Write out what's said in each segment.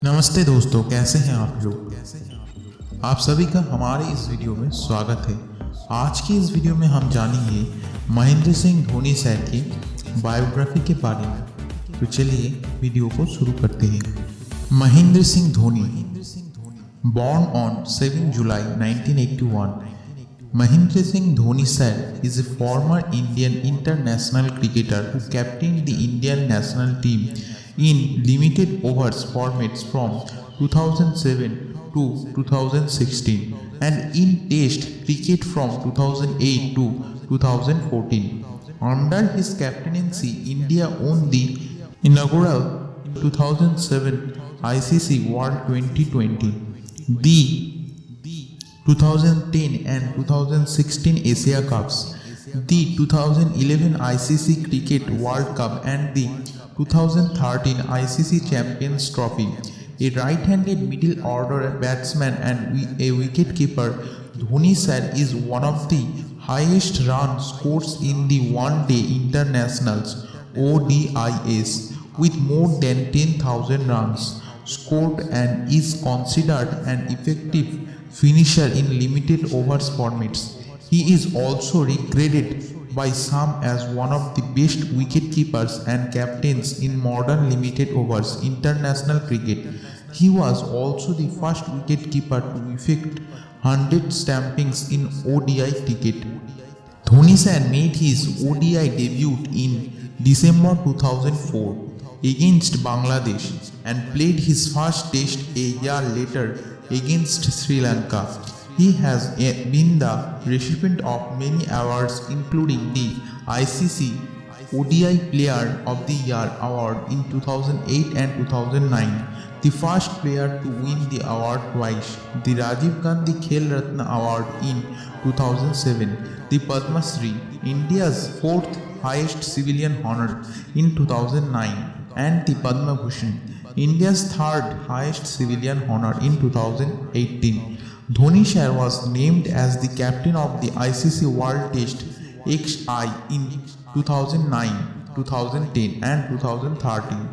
नमस्ते दोस्तों, कैसे हैं आप लोग। आप सभी का हमारे इस वीडियो में स्वागत है। आज की इस वीडियो में हम जानेंगे महेंद्र सिंह धोनी सर की बायोग्राफी के बारे में। तो चलिए वीडियो को शुरू करते हैं। Mahendra Singh Dhoni, born on 7 July 1981, Mahendra Singh Dhoni sir is a former Indian international cricketer who captained the Indian national team in limited overs formats from 2007 to 2016 and in Test cricket from 2008 to 2014. Under his captaincy, India won the inaugural 2007 ICC World 2020, the 2010 and 2016 Asia Cups, the 2011 ICC Cricket World Cup and the 2013 ICC Champions Trophy. A right-handed middle-order batsman and a wicket-keeper, Dhoni sir is one of the highest run scorers in the one-day internationals (ODIs) with more than 10,000 runs scored and is considered an effective finisher in limited overs formats. He is also regarded by some as one of the best wicket-keepers and captains in modern limited overs international cricket. He was also the first wicket-keeper to effect 100 stampings in ODI cricket. Dhoni sir made his ODI debut in December 2004 against Bangladesh and played his first test a year later against Sri Lanka. He has been the recipient of many awards including the ICC ODI Player of the Year award in 2008 and 2009, the first player to win the award twice, the Rajiv Gandhi Khel Ratna award in 2007, the Padma Shri, India's fourth highest civilian honor in 2009, and the Padma Bhushan, India's third highest civilian honor in 2018. Dhoni sir was named as the captain of the ICC World Test XI in 2009, 2010 and 2013.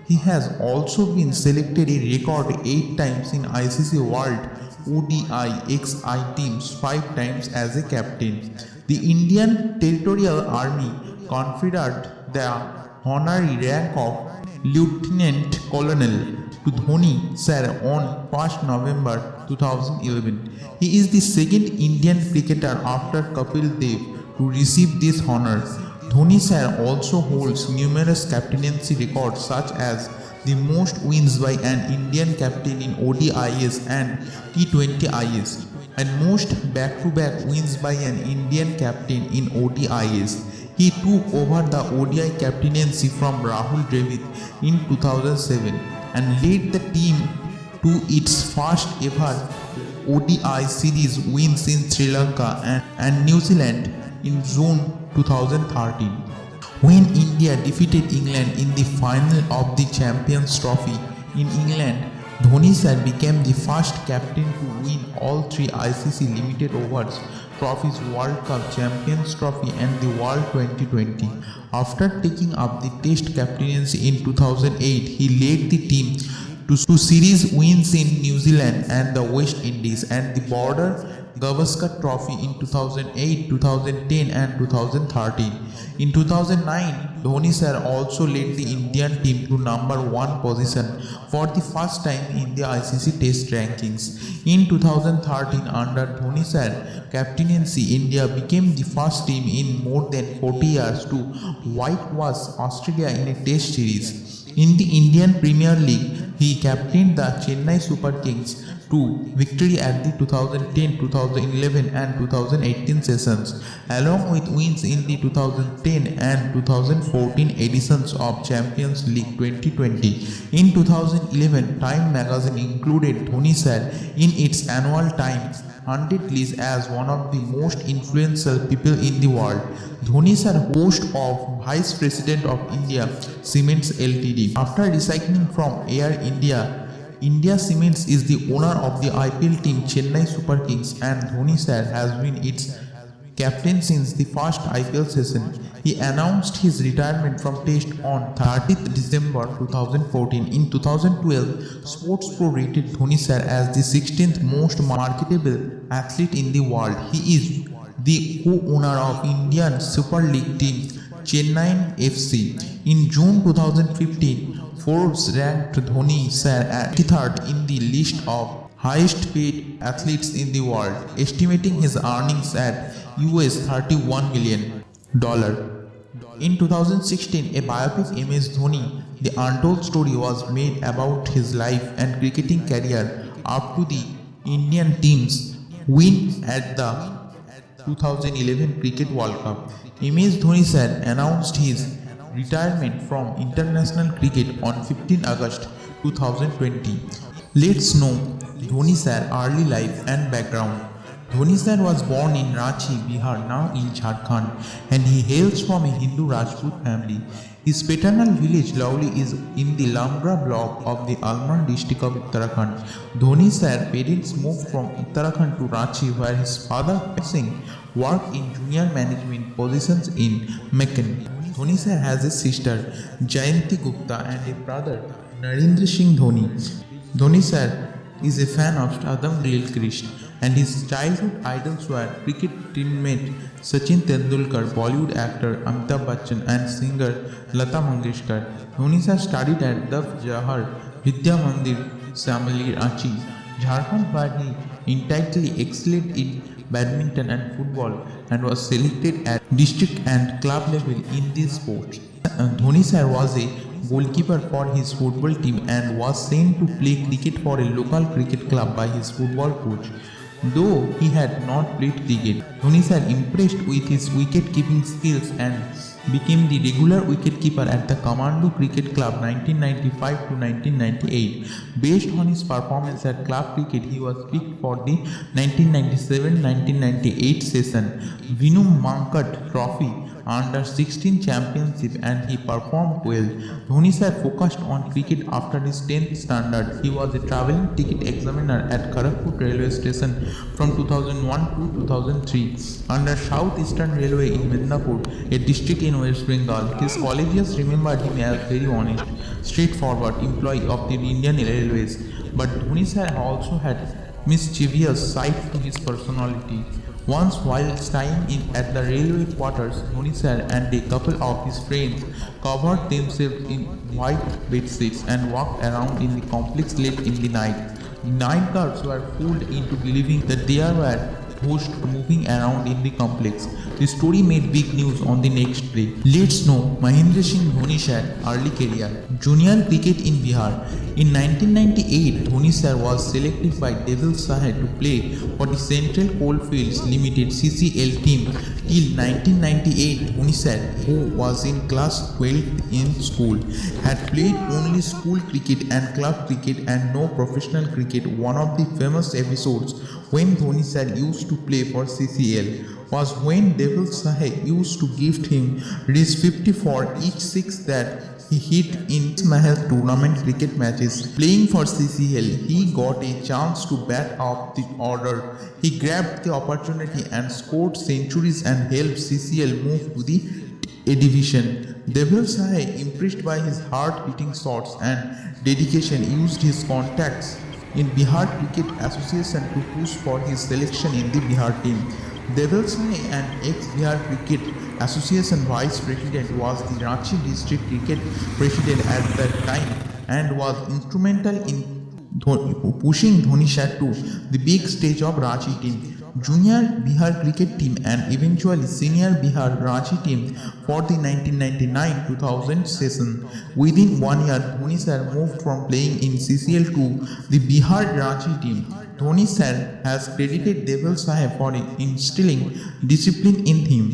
He has also been selected a record 8 times in ICC World ODI XI teams, 5 times as a captain. The Indian Territorial Army conferred the honorary rank of Lieutenant Colonel to Dhoni sir on 1st November 2011. He is the second Indian cricketer after Kapil Dev to receive this honor. Dhoni sir also holds numerous captaincy records such as the most wins by an Indian captain in ODIs and T20Is and most back-to-back wins by an Indian captain in ODIs. He took over the ODI captaincy from Rahul Dravid in 2007 and led the team to its first ever ODI series wins in Sri Lanka and New Zealand in June 2013. When India defeated England in the final of the Champions Trophy in England, Dhoni sir became the first captain to win all 3 ICC limited overs trophies, World Cup, Champions Trophy and the World 2020. After taking up the Test captaincy in 2008, he led the team to series wins in New Zealand and the West Indies and the Border Gavaskar Trophy in 2008, 2010 and 2013. In 2009, Dhoni sir also led the Indian team to number 1 position for the first time in the ICC Test rankings. In 2013, under Dhoni sir captaincy, India became the first team in more than 40 years to whitewash Australia in a Test series. In the Indian Premier League, he captained the Chennai Super Kings to victory at the 2010, 2011 and 2018 sessions, along with wins in the 2010 and 2014 editions of Champions League 2020. In 2011, Time magazine included Dhoni sir in its annual Time 100 list as one of the most influential people in the world. Dhoni sir, post of Vice President of India Cements Ltd. After resigning from Air India Cements is the owner of the IPL team Chennai Super Kings and Dhoni sir has been its captain since the first IPL season. He announced his retirement from Test on 30th December 2014. In 2012, Sports Pro rated Dhoni sir as the 16th most marketable athlete in the world. He is the co-owner of Indian Super League team Chennai FC. In June 2015, Forbes ranked Dhoni sir at 23rd in the list of highest paid athletes in the world, estimating his earnings at US $31 million. In 2016, a biopic MS Dhoni, The Untold Story, was made about his life and cricketing career up to the Indian team's win at the 2011 Cricket World Cup. MS Dhoni sir announced his retirement from international cricket on 15 August 2020. Let's know Dhoni sir early life and background. Dhoni sir was born in Ranchi, Bihar, now in Jharkhand, and he hails from a Hindu Rajput family. His paternal village Lauli is in the Lamgra block of the Almar district of Uttarakhand. Dhoni sir's parents moved from Uttarakhand to Ranchi, where his father Singh worked in junior management positions in Meccan. Dhoni sir has a sister Jayanti Gupta and a brother Narendra Singh Dhoni. Dhoni sir is a fan of Stardom Real Krishna, and his childhood idols were cricket teammate Sachin Tendulkar, Bollywood actor Amitabh Bachchan, and singer Lata Mangeshkar. Dhoni sir studied at the Jahar Vidya Mandir, Samali, Ranchi, Jharkhand, where he intensely excelled in badminton and football and was selected at district and club level in these sports. Dhoni sir was a goalkeeper for his football team and was sent to play cricket for a local cricket club by his football coach. Though he had not played cricket, Dhoni sir impressed with his wicket-keeping skills and became the regular wicketkeeper at the Commando Cricket Club 1995 to 1998. Based on his performance at club cricket, he was picked for the 1997-1998 season Vinu Mankat Trophy under 16 championship, and he performed well. Dhoni sir focused on cricket after his 10th standard. He was a travelling ticket examiner at Kharagpur railway station from 2001 to 2003 under South Eastern Railway in Midnapur, a district in West Bengal. His colleagues remembered him as very honest, straightforward employee of the Indian Railways. But Dhoni sir also had mischievous side to his personality. Once, while staying in at the railway quarters, Dhoni sir and a couple of his friends covered themselves in white bedsheets and walked around in the complex late in the night. The night guards were fooled into believing that there were ghosts moving around in the complex. The story made big news on the next day. Let's know Mahendra Singh Dhoni sir early career. Junior cricket in Bihar. In 1998, Dhoni sir was selected by Devil Sahay to play for the Central Coalfields Limited CCL team. Till 1998, Dhoni sir, who was in class 12th in school, had played only school cricket and club cricket and no professional cricket. One of the famous episodes when Dhoni sir used to play for CCL was when Devil Sahay used to gift him ₹50 for each six that he hit in Mahal tournament cricket matches. Playing for CCL, he got a chance to bat up the order. He grabbed the opportunity and scored centuries and helped CCL move to the A division. Devil Sahay, impressed by his hard-hitting shots and dedication, used his contacts in Bihar Cricket Association to push for his selection in the Bihar team. Devil Sahay, an ex-Bihar Cricket Association Vice President, was the Ranchi District Cricket President at that time and was instrumental in pushing Dhoni sir to the big stage of Ranchi team, Junior Bihar Cricket team, and eventually Senior Bihar Ranchi team for the 1999-2000 season. Within 1 year, Dhoni sir moved from playing in CCL to the Bihar Ranchi team. Dhoni sir has credited Devil Sahay for instilling discipline in him.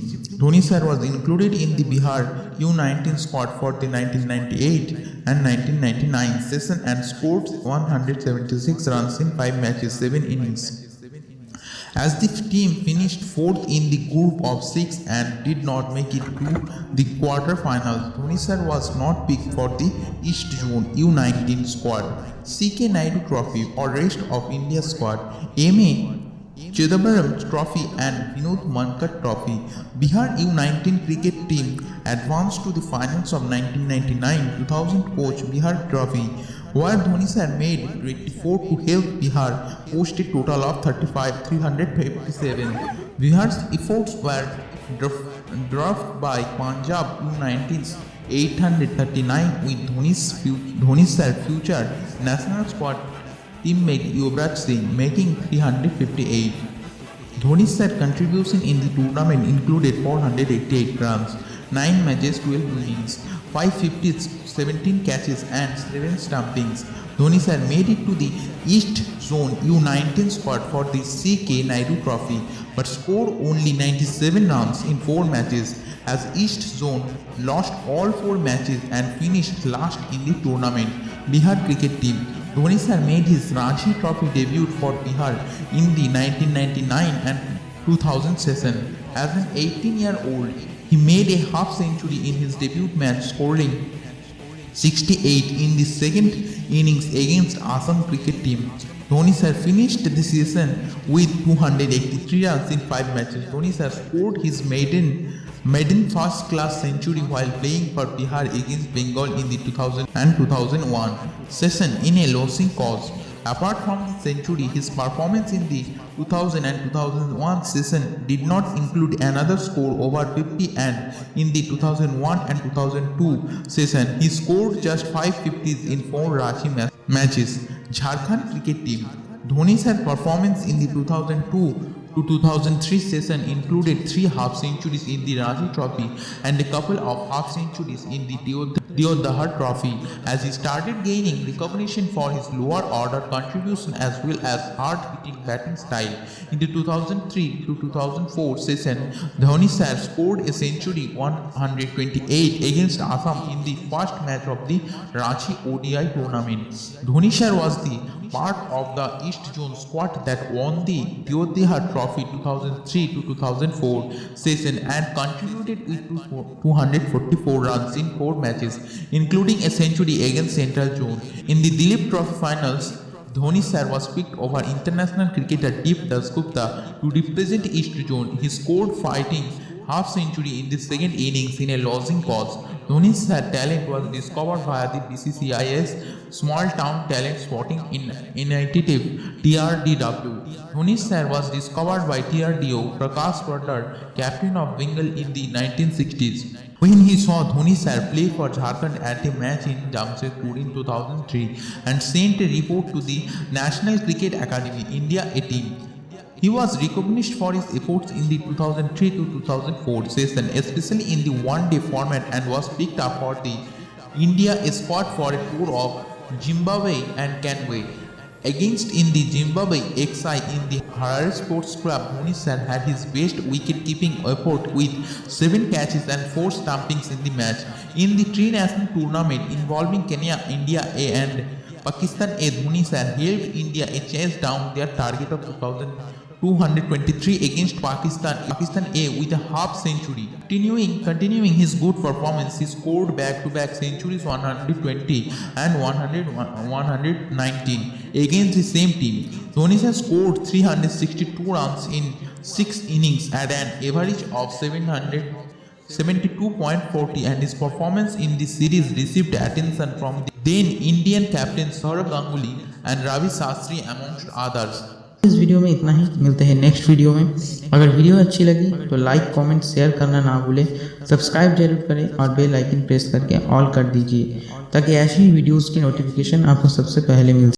Dhoni sir was included in the Bihar U19 squad for the 1998 and 1999 season and scored 176 runs in 5 matches, 7 innings. As the team finished 4th in the group of 6 and did not make it to the quarter-finals, Dhoni sir was not picked for the East Zone U19 squad, CK Naidu Trophy or rest of India squad. Chidambaram Trophy and Vinod Mankad Trophy. Bihar U19 cricket team advanced to the finals of 1999-2000 Coach Bihar Trophy, where Dhoni sir made 24 to help Bihar post a total of 357. Bihar's efforts were dwarfed by Punjab U19's 839 with Dhoni sir future national squad teammate Yuvraj Singh making 358. Dhoni's contribution in the tournament included 488 runs, 9 matches, 12 innings, 5 50s, 17 catches and 7 stumpings. Dhoni made it to the East Zone U19 squad for the C.K. Naidu Trophy but scored only 97 runs in 4 matches as East Zone lost all 4 matches and finished last in the tournament. Bihar cricket team. Dhoni made his Ranji Trophy debut for Bihar in the 1999 and 2000 season. As an 18-year-old, he made a half century in his debut match, scoring 68 in the second innings against Assam cricket team. Dhoni finished the season with 283 runs in 5 matches. Dhoni scored his maiden first-class century while playing for Bihar against Bengal in the 2000 and 2001 season in a losing cause. Apart from the century, his performance in the 2000 and 2001 season did not include another score over 50, and in the 2001 and 2002 season, he scored just 5 50s in 4 Ranji matches. Jharkhand cricket team. Dhoni's performance in the 2002 to 2003 season included 3 half centuries in the Ranji Trophy and a couple of half centuries in the Deodhar Trophy as he started gaining recognition for his lower order contribution as well as hard-hitting batting style. In the 2003 to 2004 season, Dhoni scored a century 128 against Assam in the first match of the Ranchi ODI tournament. Dhoni was the part of the East Zone squad that won the Deodhar Trophy 2003 to 2004 season and contributed with 244 runs in 4 matches, including a century against Central Zone. In the Dilip Trophy finals, Dhoni was picked over international cricketer Deep Dasgupta to represent East Zone. He scored fighting half century in the second innings in a losing cause. Dhoni's talent was discovered via the BCCI's Small Town Talent Spotting Initiative TRDW. Dhoni was discovered by TRDO Prakash Pratar, captain of Bengal in the 1960s. When he saw Dhoni play for Jharkhand at a match in Jamshedpur in 2003 and sent a report to the National Cricket Academy, India A team. He was recognized for his efforts in the 2003 to 2004 season, especially in the one-day format, and was picked up for the India squad for a tour of Zimbabwe and Kenway. Against in the Zimbabwe XI in the Harare Sports Club, Dhoni had his best wicket-keeping effort with 7 catches and 4 stumpings in the match. In the tri-national tournament involving Kenya, India A and Pakistan A, Dhoni helped India A chase down their target of 223 against Pakistan A with a half century. Continuing his good performance, he scored back-to-back centuries 120 and 119 against the same team. Dhoni scored 362 runs in 6 innings at an average of 72.40, and his performance in the series received attention from the then Indian captain Saurav Ganguly and Ravi Shastri amongst others. इस video में इतना ही, मिलते हैं next video में। अगर video अच्छी लगी तो लाइक कमेंट शेयर करना ना भूलें, सब्सक्राइब जरूर करें और बेल आइकन प्रेस करके ऑल कर दीजिए ताकि ऐसी ही वीडियोस की नोटिफिकेशन आपको सबसे पहले मिल